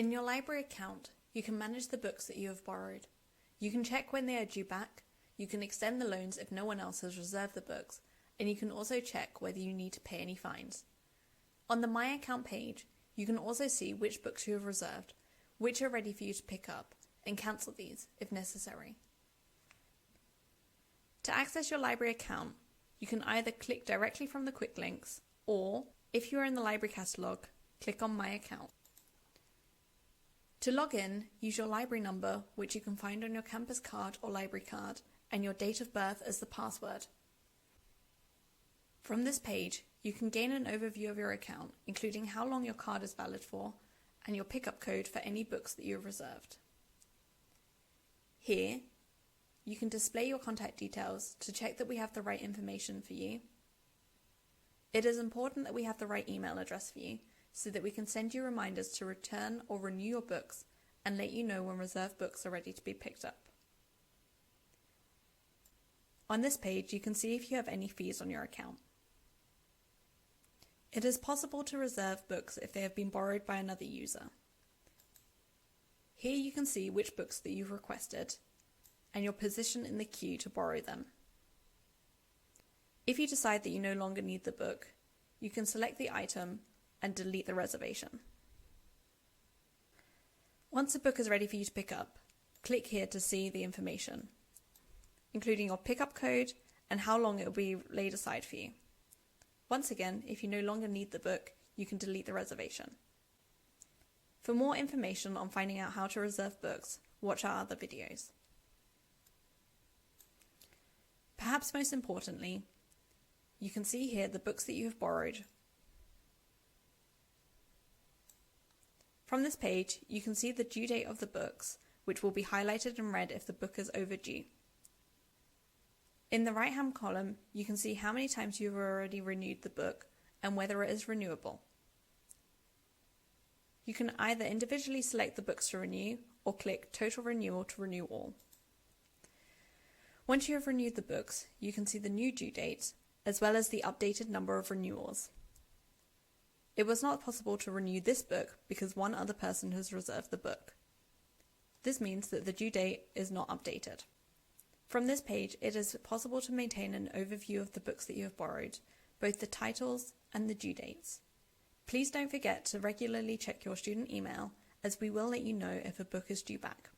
In your library account, you can manage the books that you have borrowed. You can check when they are due back, you can extend the loans if no one else has reserved the books, and you can also check whether you need to pay any fines. On the My Account page, you can also see which books you have reserved, which are ready for you to pick up, and cancel these if necessary. To access your library account, you can either click directly from the quick links, or, if you are in the library catalogue, click on My Account. To log in, use your library number, which you can find on your campus card or library card, and your date of birth as the password. From this page, you can gain an overview of your account, including how long your card is valid for, and your pickup code for any books that you have reserved. Here, you can display your contact details to check that we have the right information for you. It is important that we have the right email address for you, so that we can send you reminders to return or renew your books and let you know when reserved books are ready to be picked up. On this page, you can see if you have any fees on your account. It is possible to reserve books if they have been borrowed by another user. Here you can see which books that you've requested and your position in the queue to borrow them. If you decide that you no longer need the book, you can select the item and delete the reservation. Once a book is ready for you to pick up, click here to see the information, including your pickup code and how long it will be laid aside for you. Once again, if you no longer need the book, you can delete the reservation. For more information on finding out how to reserve books, watch our other videos. Perhaps most importantly, you can see here the books that you have borrowed. From this page, you can see the due date of the books, which will be highlighted in red if the book is overdue. In the right-hand column, you can see how many times you have already renewed the book and whether it is renewable. You can either individually select the books to renew or click Total Renewal to renew all. Once you have renewed the books, you can see the new due date as well as the updated number of renewals. It was not possible to renew this book because one other person has reserved the book. This means that the due date is not updated. From this page, it is possible to maintain an overview of the books that you have borrowed, both the titles and the due dates. Please don't forget to regularly check your student email, as we will let you know if a book is due back.